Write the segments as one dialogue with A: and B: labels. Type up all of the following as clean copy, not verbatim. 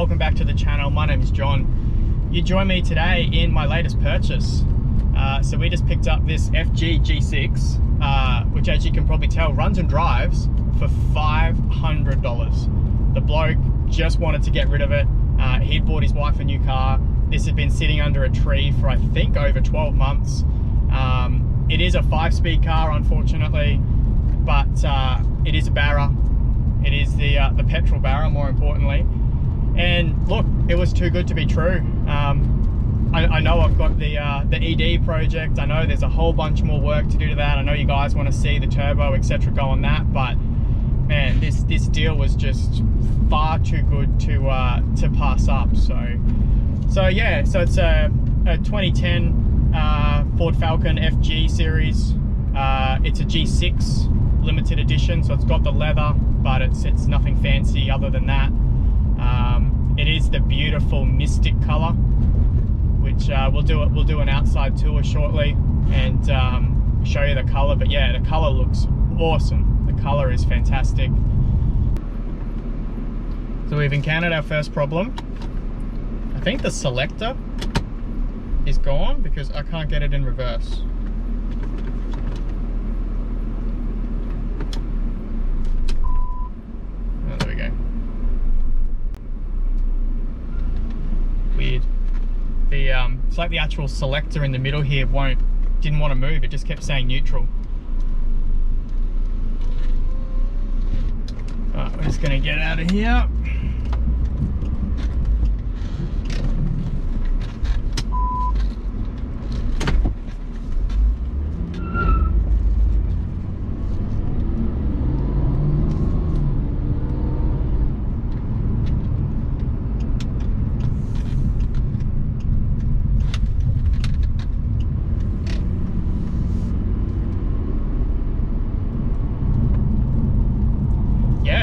A: welcome back to the channel. My name is John. You join me today in my latest purchase. So we just picked up this FG G6, which, as you can probably tell, runs and drives for $500. The bloke just wanted to get rid of it. He'd bought his wife a new car. This had been sitting under a tree for, I think, over 12 months. It is a 5-speed car, unfortunately, but it is a Barra. It is the petrol Barra, more importantly. And look, it was too good to be true. I know I've got the ED project. I know there's a whole bunch more work to do to that. I know you guys want to see the turbo, etc. go on that, but man, this deal was just far too good to pass up. So yeah, so it's a 2010 Ford Falcon FG series. It's a G6 limited edition, so it's got the leather, but it's nothing fancy other than that. It is the beautiful Mystic color, which we'll do an outside tour shortly and show you the color. But yeah, the color looks awesome. The color is fantastic. So we've encountered our first problem. I think the selector is gone because I can't get it in reverse. Oh, there we go. Weird. It's like the actual selector in the middle here didn't want to move. It just kept saying neutral. Alright, we're just gonna get out of here.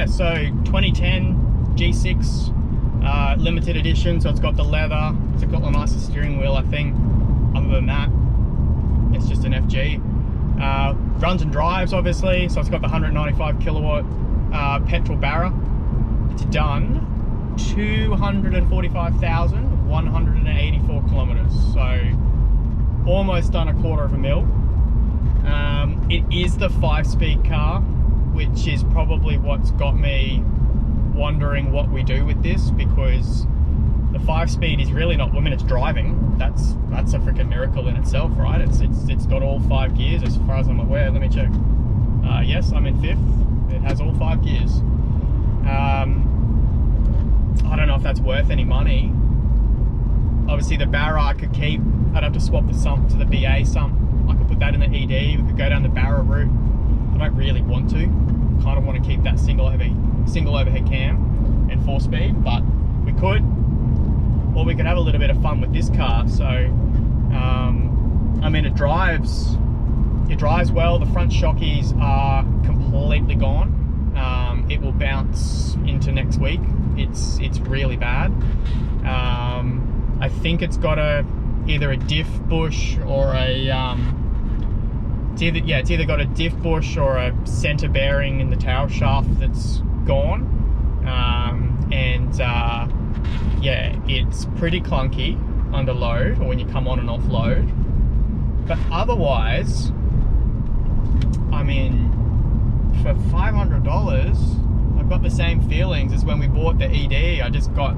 A: So 2010 G6 limited edition, so it's got the leather, it's got the nicest steering wheel, I think. Other than that, it's just an FG. Runs and drives, obviously, so it's got the 195 kilowatt petrol Barra. It's done 245,184 kilometers, so almost done 250,000. It is the 5-speed car, which is probably what's got me wondering what we do with this, because the 5-speed is really not, I mean, it's driving. That's a freaking miracle in itself, right? It's got all 5 gears as far as I'm aware. Let me check. Yes, I'm in 5th. It has all 5 gears. I don't know if that's worth any money. Obviously the Barra I could keep. I'd have to swap the sump to the BA sump. I could put that in the ED. We could go down the Barra route. I don't really want to. Kind of want to keep that single overhead cam and 4-speed, but we could, or we could have a little bit of fun with this car. So I mean, it drives well. The front shockies are completely gone. It will bounce into next week. It's really bad. I think it's got either a diff bush or a it's either got a diff bush or a center bearing in the tail shaft that's gone. Yeah, it's pretty clunky under load or when you come on and off load. But otherwise, I mean, for $500, I've got the same feelings as when we bought the ED. I just got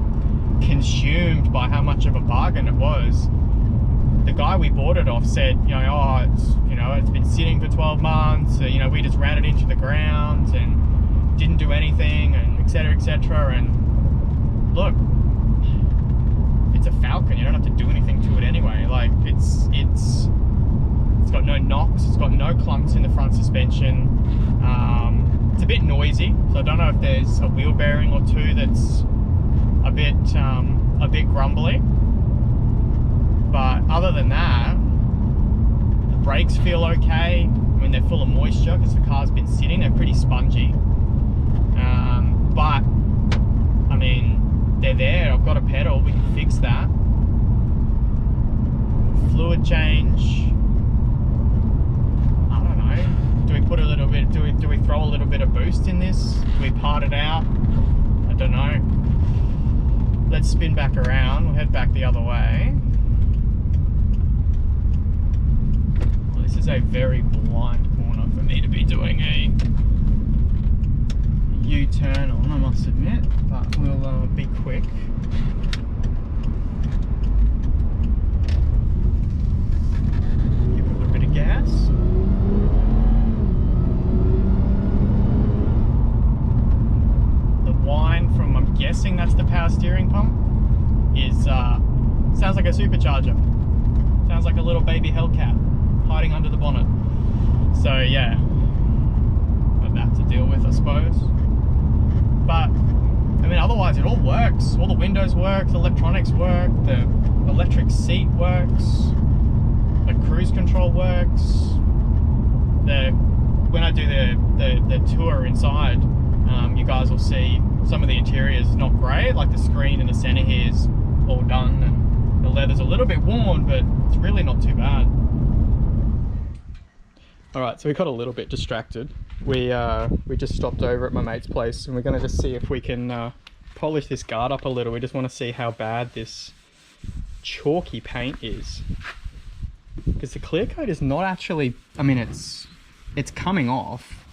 A: consumed by how much of a bargain it was. The guy we bought it off said, it's been sitting for 12 months. So, we just ran it into the ground and didn't do anything, and etc. And look, it's a Falcon. You don't have to do anything to it anyway. Like it's got no knocks. It's got no clunks in the front suspension. It's a bit noisy, so I don't know if there's a wheel bearing or two that's a bit grumbly. But other than that, the brakes feel okay. I mean, they're full of moisture because the car's been sitting. They're pretty spongy. But, I mean, they're there. I've got a pedal. We can fix that. Fluid change. I don't know. Do we put a little bit, do we throw a little bit of boost in this? Do we part it out? I don't know. let's spin back around. We'll head back the other way. Well, this is a very blind corner for me to be doing a U-turn on, I must admit, but we'll be quick. Give it a little bit of gas. The whine from, I'm guessing that's the power steering pump, is sounds like a supercharger. Sounds like a little baby Hellcat hiding under the bonnet. So yeah, got that to deal with, I suppose. But I mean, otherwise it all works. All the windows work, the electronics work, the electric seat works, the cruise control works. When I do the tour inside, you guys will see some of the interior is not great. Like the screen in the center here is all done, and the leather's a little bit worn, but it's really not too bad. All right, so we got a little bit distracted. We just stopped over at my mate's place, and we're gonna just see if we can polish this guard up a little. We just want to see how bad this chalky paint is, because the clear coat is not actually, I mean, it's coming off,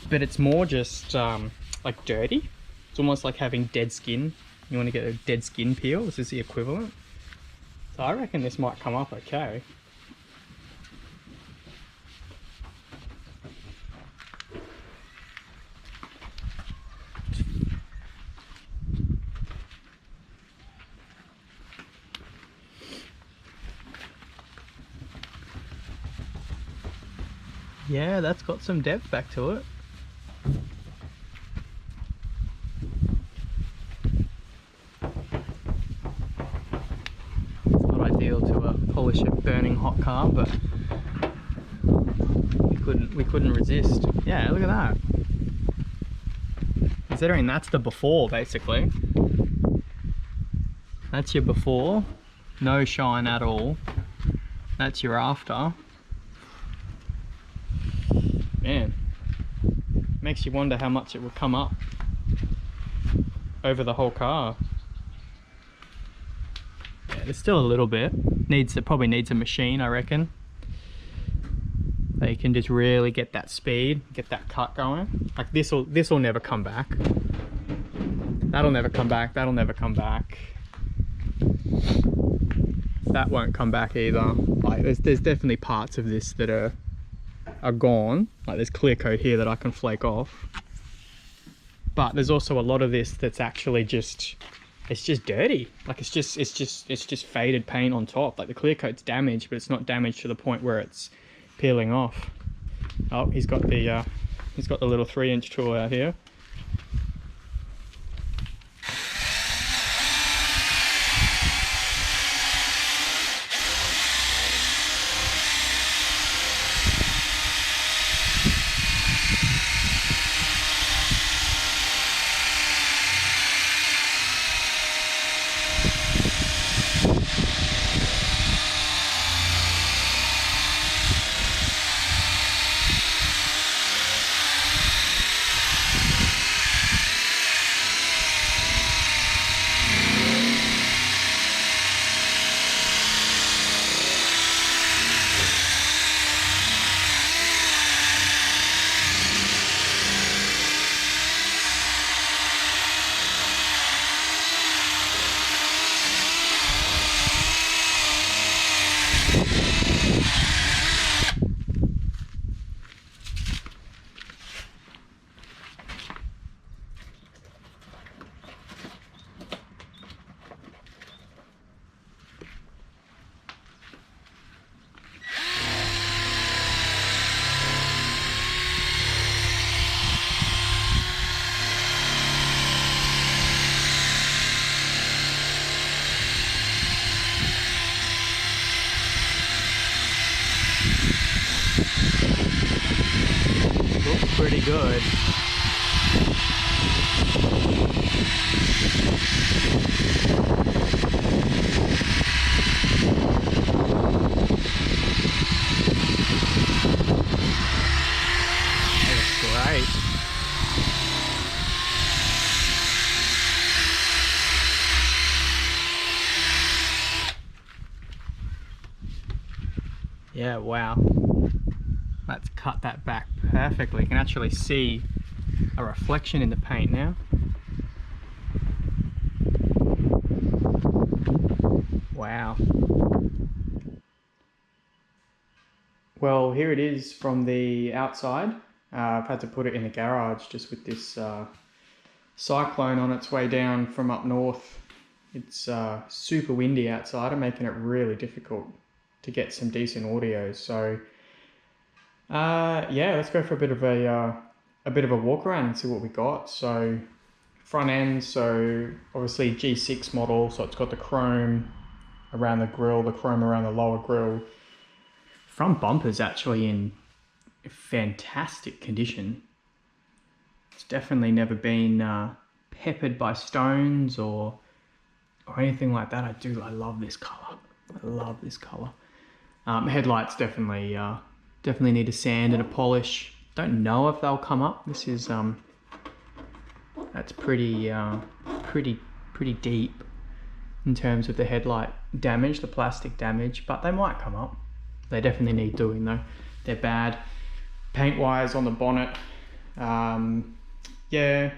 A: but it's more just like dirty. It's almost like having dead skin. You want to get a dead skin peel. This is the equivalent. So I reckon this might come up okay. Yeah, that's got some depth back to it. It's not ideal to polish a burning hot car, but we couldn't resist. Yeah, look at that. Considering that's the before, basically. That's your before, no shine at all. That's your after. Man, makes you wonder how much it would come up over the whole car. Yeah, there's still a little bit. It probably needs a machine, I reckon. They can just really get that speed, get that cut going. Like this'll never come back. That'll never come back. That'll never come back. That won't come back either. Like there's definitely parts of this that are gone. Like there's clear coat here that I can flake off, but there's also a lot of this that's actually just, it's just dirty. Like it's just faded paint on top. Like the clear coat's damaged, but it's not damaged to the point where it's peeling off. Oh, he's got the little 3-inch tool out here. Looks pretty good. That looks great. Yeah, wow. Let's cut that back perfectly. You can actually see a reflection in the paint now. Wow. Well, here it is from the outside. I've had to put it in the garage just with this cyclone on its way down from up north. It's super windy outside and making it really difficult to get some decent audio. So yeah, let's go for a bit of a walk around and see what we got. So front end, so obviously G6 model, so it's got the chrome around the grille, the chrome around the lower grille. Front bumper's actually in fantastic condition. It's definitely never been peppered by stones or anything like that. I love this color. I love this color. Headlights definitely need a sand and a polish. Don't know if they'll come up. This is that's pretty deep in terms of the headlight damage, the plastic damage, but they might come up. They definitely need doing though. They're bad. Paint wise on the bonnet, yeah,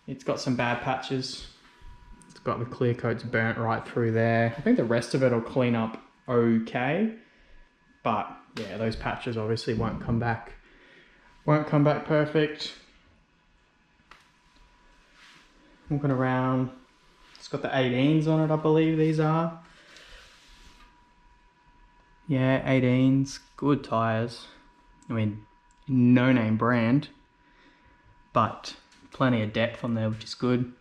A: it's got some bad patches. It's got the clear coats burnt right through there. I think the rest of it will clean up okay, but yeah, those patches obviously won't come back perfect. Looking around, it's got the 18s on it, I believe these are. Yeah, 18s, good tires. I mean, no name brand, but plenty of depth on there, which is good.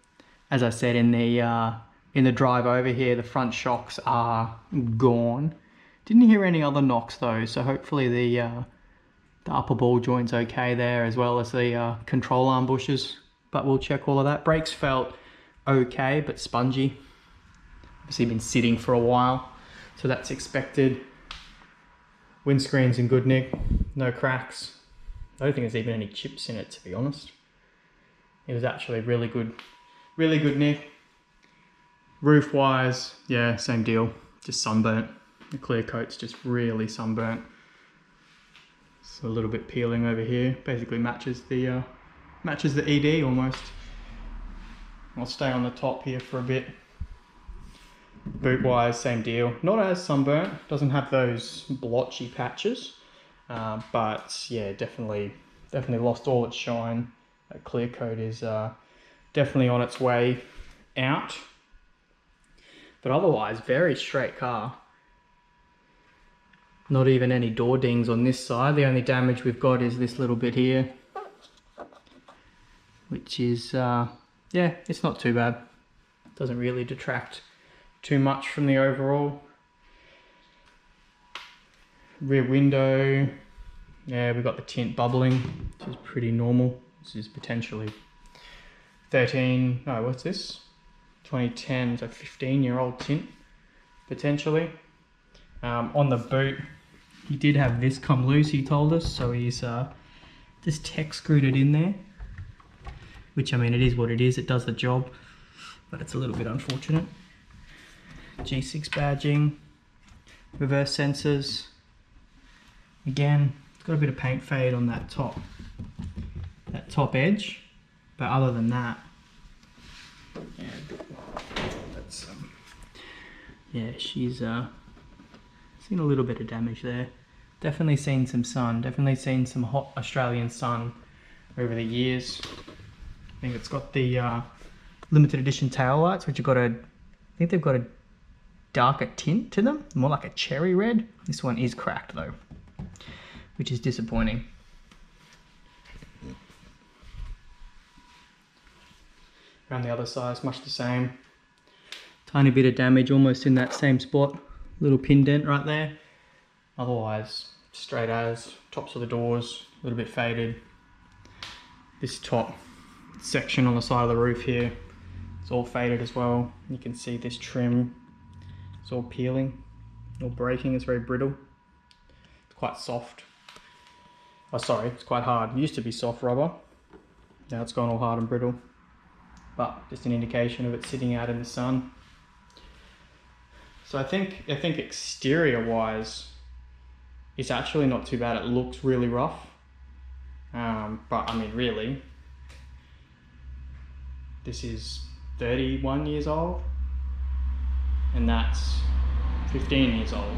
A: As I said in the drive over here, the front shocks are gone. Didn't hear any other knocks though, so hopefully the upper ball joint's okay there, as well as the control arm bushes. But we'll check all of that. Brakes felt okay, but spongy. Obviously been sitting for a while, so that's expected. Windscreen's in good nick, no cracks. I don't think there's even any chips in it, to be honest. It was actually really good nick. Roof wise, yeah, same deal, just sunburnt. The clear coat's just really sunburnt. It's a little bit peeling over here. Basically matches the ED almost. I'll stay on the top here for a bit. Boot wise, same deal. Not as sunburnt, doesn't have those blotchy patches, but yeah, definitely lost all its shine. That clear coat is definitely on its way out. But otherwise, very straight car. Not even any door dings on this side. The only damage we've got is this little bit here, which is, yeah, it's not too bad. Doesn't really detract too much from the overall. Rear window, yeah, we've got the tint bubbling, which is pretty normal. This is potentially 2010, so 15-year-old tint, potentially. On the boot, he did have this come loose, he told us, so he's just tech screwed it in there, which, I mean, it is what it is, it does the job, but it's a little bit unfortunate. G6 badging, reverse sensors. Again, it's got a bit of paint fade on that top edge, but other than that, yeah, that's yeah, she's seen a little bit of damage there. Definitely seen some sun, definitely seen some hot Australian sun over the years. I think it's got the limited edition tail lights, which have got I think they've got a darker tint to them, more like a cherry red. This one is cracked though, which is disappointing. Around the other side, it's much the same. Tiny bit of damage almost in that same spot. Little pin dent right there. Otherwise, straight as. Tops of the doors, a little bit faded. This top section on the side of the roof here, it's all faded as well. You can see this trim, it's all peeling, all breaking, it's very brittle. It's quite soft. Oh, sorry, it's quite hard. It used to be soft rubber. Now it's gone all hard and brittle. But just an indication of it sitting out in the sun. So I think exterior wise, it's actually not too bad. It looks really rough, but I mean, really, this is 31 years old, and that's 15 years old.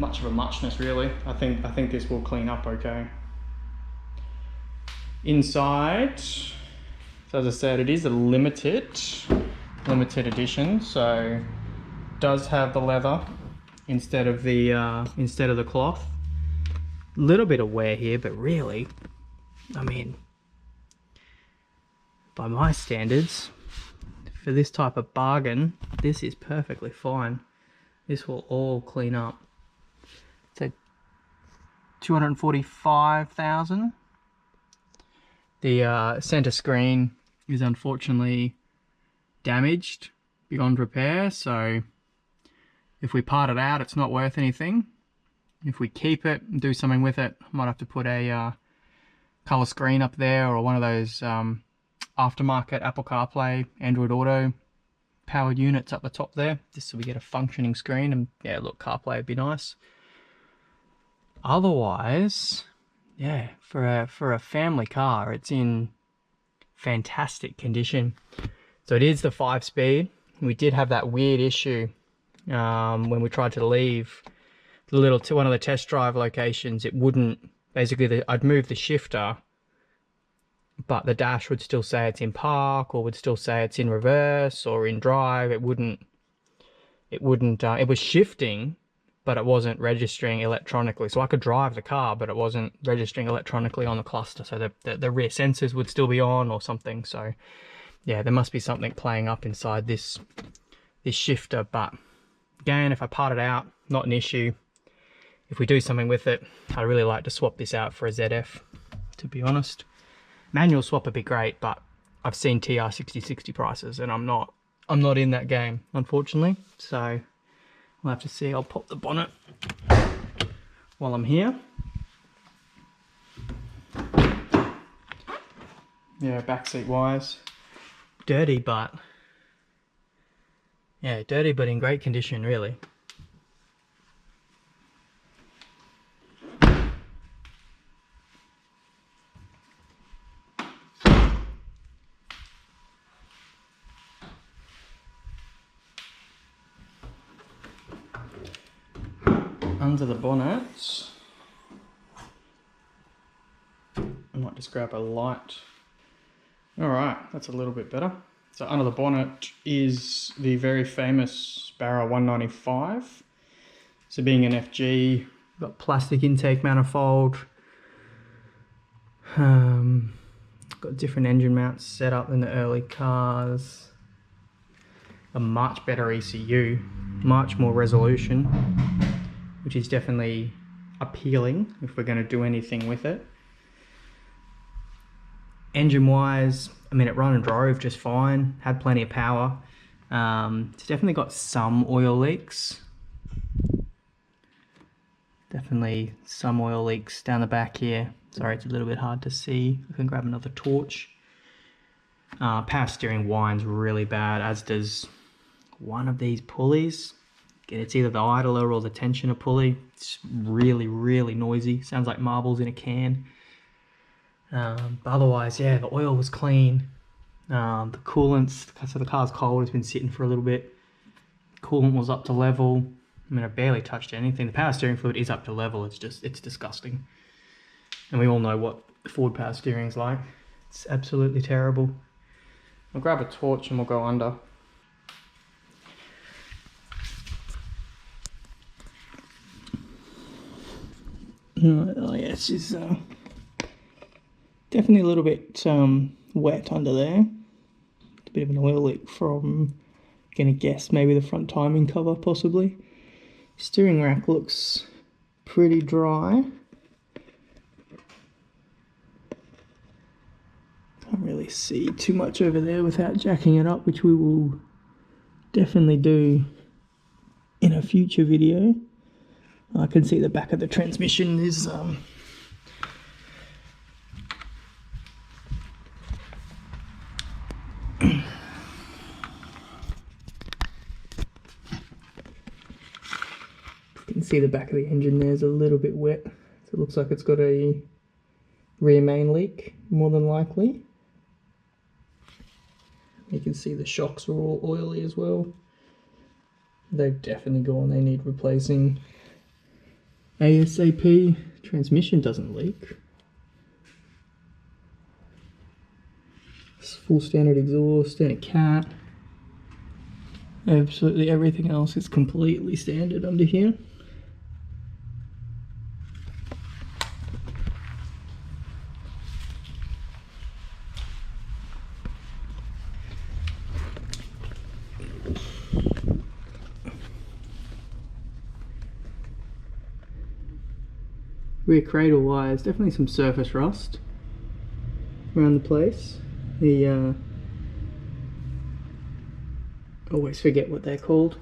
A: Much of a muchness, really. I think this will clean up okay. Inside, so as I said, it is a limited edition, so it does have the leather instead of the cloth. A little bit of wear here, but really, I mean, by my standards, for this type of bargain, this is perfectly fine. This will all clean up. It's at 245,000. The center screen is unfortunately damaged beyond repair, so if we part it out, it's not worth anything. If we keep it and do something with it, I might have to put a color screen up there, or one of those aftermarket Apple CarPlay, Android Auto powered units up the top there, just so we get a functioning screen. And yeah, look, CarPlay would be nice. Otherwise, yeah, for a family car, it's in fantastic condition. So it is the 5-speed. We did have that weird issue when we tried to leave to one of the test drive locations. It wouldn't, basically I'd move the shifter, but the dash would still say it's in park, or would still say it's in reverse or in drive. It was shifting, but it wasn't registering electronically. So I could drive the car, but it wasn't registering electronically on the cluster. So the rear sensors would still be on or something. So yeah, there must be something playing up inside this shifter. But again, if I part it out, not an issue. If we do something with it, I'd really like to swap this out for a ZF, to be honest. Manual swap would be great, but I've seen TR6060 prices, and I'm not in that game, unfortunately. So we'll have to see. I'll pop the bonnet while I'm here. Yeah, backseat wise, dirty, but yeah, dirty but in great condition, really. Under the bonnet, I might just grab a light. Alright, that's a little bit better. So under the bonnet is the very famous Barra 195. So being an FG, got plastic intake manifold, got different engine mounts set up than the early cars, a much better ECU, much more resolution, which is definitely appealing if we're going to do anything with it. Engine wise, I mean, it ran and drove just fine, had plenty of power. It's definitely got some oil leaks. Definitely some oil leaks down the back here. Sorry, it's a little bit hard to see. I can grab another torch. Power steering whines really bad, as does one of these pulleys. It's either the idler or the tensioner pulley. It's really, really noisy. Sounds like marbles in a can. But otherwise, yeah, the oil was clean. The coolants, so the car's cold, it's been sitting for a little bit. Coolant was up to level. I mean, I barely touched anything. The power steering fluid is up to level. It's disgusting. And we all know what Ford power steering's like. It's absolutely terrible. I'll grab a torch and we'll go under. Oh yeah, it's just definitely a little bit wet under there. A bit of an oil leak from, gonna guess, maybe the front timing cover, possibly. Steering rack looks pretty dry. Can't really see too much over there without jacking it up, which we will definitely do in a future video. I can see the back of the transmission is
B: see the back of the engine there's a little bit wet. So it looks like it's got a rear main leak, more than likely. You can see the shocks are all oily as well. They've definitely gone, they need replacing ASAP. Transmission doesn't leak. It's full standard exhaust, standard cat. Absolutely everything else is completely standard under here. Rear cradle wires, definitely some surface rust around the place. Always forget what they're called.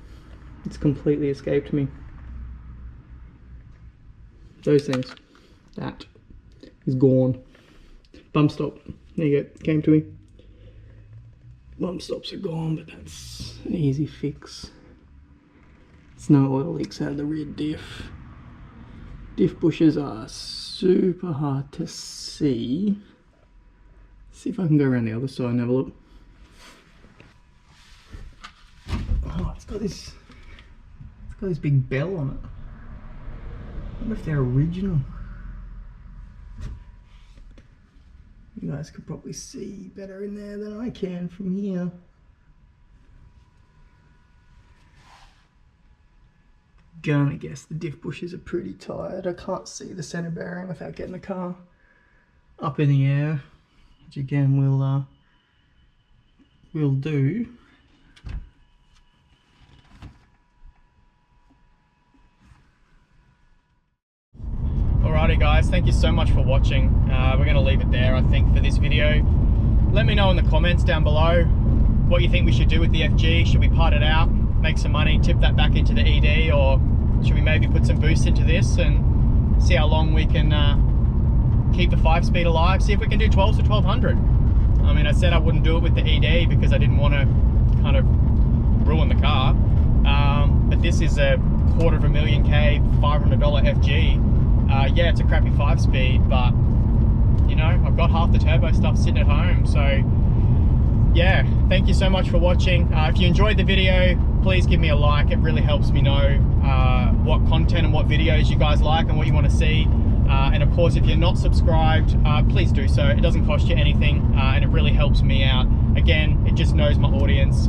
B: It's completely escaped me. Those things. That is gone. Bump stop. There you go. Came to me. Bump stops are gone, but that's an easy fix. There's no oil leaks out of the rear diff. Diff bushes are super hard to see. Let's see if I can go around the other side and have a look. Oh, it's got this big bell on it. I wonder if they're original. You guys could probably see better in there than I can from here. Gonna guess the diff bushes are pretty tired. I can't see the center bearing without getting the car up in the air, which again we'll do.
A: Alrighty guys, thank you so much for watching. We're going to leave it there I think for this video. Let me know in the comments down below what you think we should do with the FG. Should we part it out, make some money, tip that back into the ED, or should we maybe put some boost into this and see how long we can keep the 5-speed alive, see if we can do 12s to 1200. I mean, I said I wouldn't do it with the ED because I didn't want to kind of ruin the car, but this is a $250,000 $500 FG. Yeah, it's a crappy 5-speed, but you know, I've got half the turbo stuff sitting at home. So yeah, thank you so much for watching. If you enjoyed the video, please give me a like. It really helps me know what content and what videos you guys like and what you want to see. And of course, if you're not subscribed, please do so. It doesn't cost you anything, and it really helps me out. Again, it just knows my audience,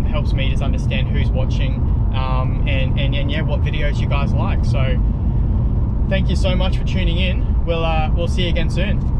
A: helps me just understand who's watching, and yeah, what videos you guys like. So thank you so much for tuning in. We'll see you again soon.